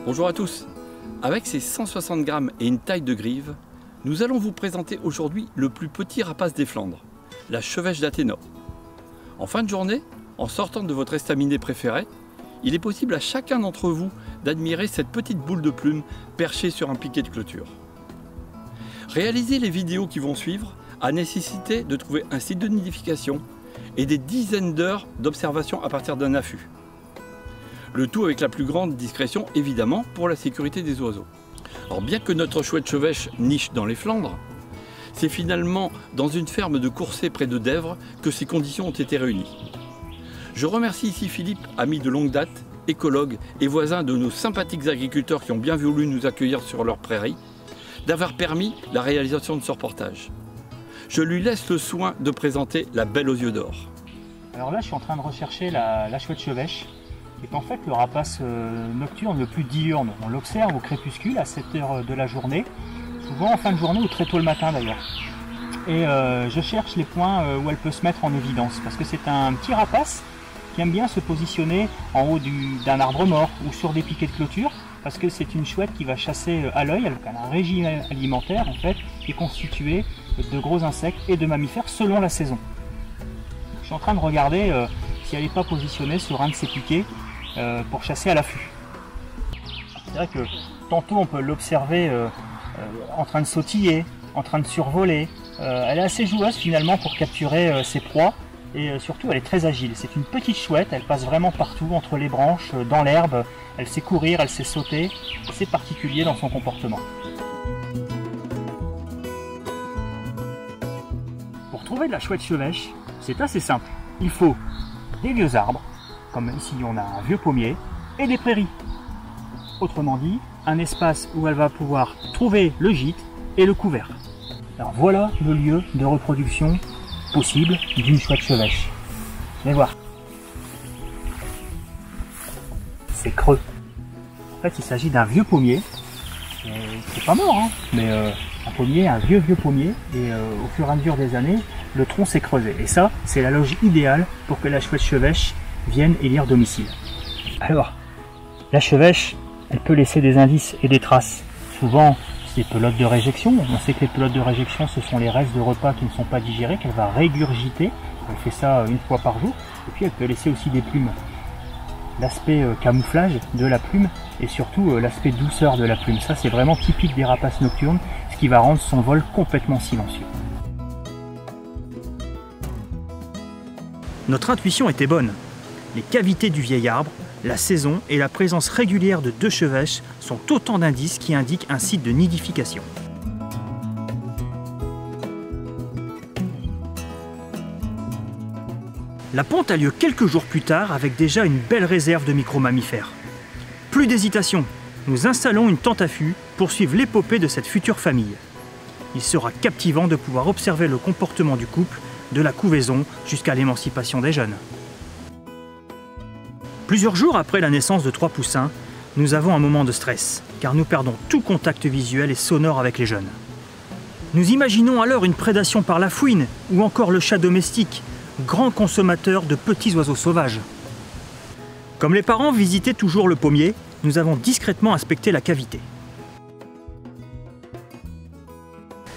Bonjour à tous. Avec ses 160 grammes et une taille de grive, nous allons vous présenter aujourd'hui le plus petit rapace des Flandres, la chevêche d'Athéna. En fin de journée, en sortant de votre estaminet préféré, il est possible à chacun d'entre vous d'admirer cette petite boule de plume perchée sur un piquet de clôture. Réaliser les vidéos qui vont suivre a nécessité de trouver un site de nidification et des dizaines d'heures d'observation à partir d'un affût. Le tout avec la plus grande discrétion, évidemment, pour la sécurité des oiseaux. Alors bien que notre chouette chevêche niche dans les Flandres, c'est finalement dans une ferme de Courcey près de Dèvres que ces conditions ont été réunies. Je remercie ici Philippe, ami de longue date, écologue et voisin de nos sympathiques agriculteurs qui ont bien voulu nous accueillir sur leur prairie, d'avoir permis la réalisation de ce reportage. Je lui laisse le soin de présenter la belle aux yeux d'or. Alors là, je suis en train de rechercher la chouette chevêche, qui est en fait le rapace nocturne le plus diurne. On l'observe au crépuscule à 7 heures de la journée, souvent en fin de journée ou très tôt le matin d'ailleurs. Et je cherche les points où elle peut se mettre en évidence, parce que c'est un petit rapace qui aime bien se positionner en haut d'un arbre mort ou sur des piquets de clôture, parce que c'est une chouette qui va chasser à l'œil. Elle a un régime alimentaire en fait, qui est constitué de gros insectes et de mammifères selon la saison. Je suis en train de regarder si elle n'est pas positionnée sur un de ces piquets pour chasser à l'affût. C'est vrai que tantôt on peut l'observer en train de sautiller, en train de survoler. Elle est assez joueuse finalement pour capturer ses proies. Et surtout elle est très agile, c'est une petite chouette, elle passe vraiment partout, entre les branches, dans l'herbe, elle sait courir, elle sait sauter, c'est particulier dans son comportement. Pour trouver de la chouette chevêche, c'est assez simple, il faut des vieux arbres, comme ici on a un vieux pommier, et des prairies. Autrement dit, un espace où elle va pouvoir trouver le gîte et le couvert. Alors voilà le lieu de reproduction possible d'une chouette chevêche. Venez voir. C'est creux. En fait, il s'agit d'un vieux pommier. C'est pas mort, hein, mais un pommier, un vieux pommier. Et au fur et à mesure des années, le tronc s'est creusé. Et ça, c'est la loge idéale pour que la chouette chevêche vienne élire domicile. Alors, la chevêche, elle peut laisser des indices et des traces. Souvent, des pelotes de réjection. On sait que les pelotes de réjection, ce sont les restes de repas qui ne sont pas digérés, qu'elle va régurgiter. Elle fait ça une fois par jour. Et puis elle peut laisser aussi des plumes. L'aspect camouflage de la plume et surtout l'aspect douceur de la plume. Ça, c'est vraiment typique des rapaces nocturnes, ce qui va rendre son vol complètement silencieux. Notre intuition était bonne. Les cavités du vieil arbre, la saison et la présence régulière de 2 chevêches sont autant d'indices qui indiquent un site de nidification. La ponte a lieu quelques jours plus tard avec déjà une belle réserve de micro-mammifères. Plus d'hésitation, nous installons une tente à fût pour suivre l'épopée de cette future famille. Il sera captivant de pouvoir observer le comportement du couple, de la couvaison jusqu'à l'émancipation des jeunes. Plusieurs jours après la naissance de 3 poussins, nous avons un moment de stress, car nous perdons tout contact visuel et sonore avec les jeunes. Nous imaginons alors une prédation par la fouine, ou encore le chat domestique, grand consommateur de petits oiseaux sauvages. Comme les parents visitaient toujours le pommier, nous avons discrètement inspecté la cavité.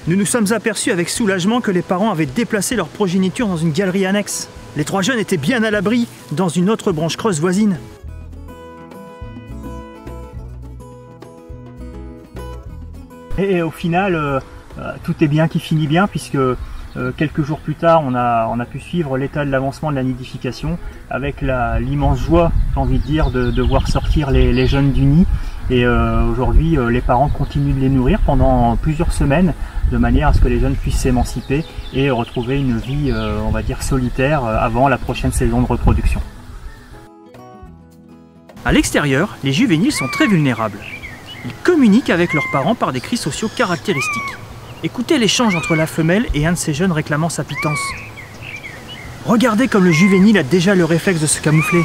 Nous nous sommes aperçus avec soulagement que les parents avaient déplacé leur progéniture dans une galerie annexe. Les 3 jeunes étaient bien à l'abri dans une autre branche creuse voisine. Et au final, tout est bien qui finit bien, puisque quelques jours plus tard, on a pu suivre l'état de l'avancement de la nidification avec l'immense joie, j'ai envie de dire, de voir sortir les jeunes du nid. Et aujourd'hui, les parents continuent de les nourrir pendant plusieurs semaines, de manière à ce que les jeunes puissent s'émanciper et retrouver une vie, on va dire, solitaire avant la prochaine saison de reproduction. À l'extérieur, les juvéniles sont très vulnérables. Ils communiquent avec leurs parents par des cris sociaux caractéristiques. Écoutez l'échange entre la femelle et un de ces jeunes réclamant sa pitance. Regardez comme le juvénile a déjà le réflexe de se camoufler.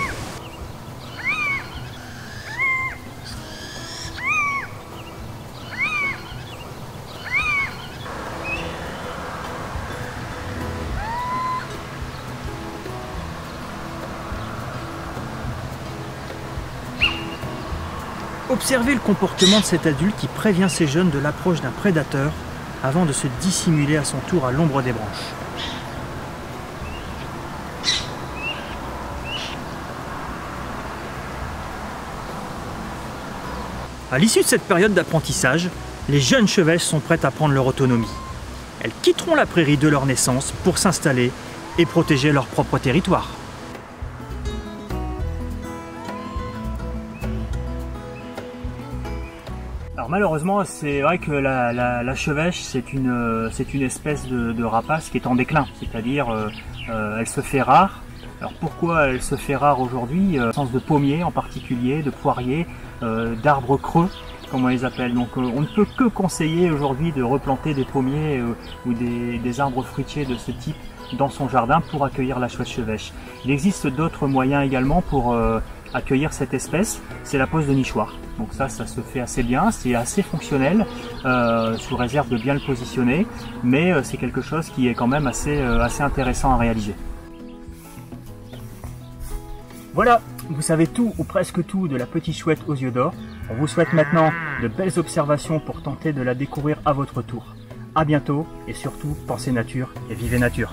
Observez le comportement de cet adulte qui prévient ses jeunes de l'approche d'un prédateur avant de se dissimuler à son tour à l'ombre des branches. À l'issue de cette période d'apprentissage, les jeunes chevêches sont prêtes à prendre leur autonomie. Elles quitteront la prairie de leur naissance pour s'installer et protéger leur propre territoire. Alors malheureusement, c'est vrai que la chevêche, c'est une espèce de rapace qui est en déclin, c'est-à-dire elle se fait rare. Alors pourquoi elle se fait rare aujourd'hui? Au sens de pommiers en particulier, de poiriers, d'arbres creux, comme on les appelle. Donc on ne peut que conseiller aujourd'hui de replanter des pommiers ou des arbres fruitiers de ce type dans son jardin pour accueillir la chouette chevêche. Il existe d'autres moyens également pour accueillir cette espèce, c'est la pose de nichoir. Donc ça se fait assez bien, c'est assez fonctionnel, sous réserve de bien le positionner, mais c'est quelque chose qui est quand même assez intéressant à réaliser. Voilà, vous savez tout ou presque tout de la petite chouette aux yeux d'or. On vous souhaite maintenant de belles observations pour tenter de la découvrir à votre tour. À bientôt et surtout, pensez nature et vivez nature.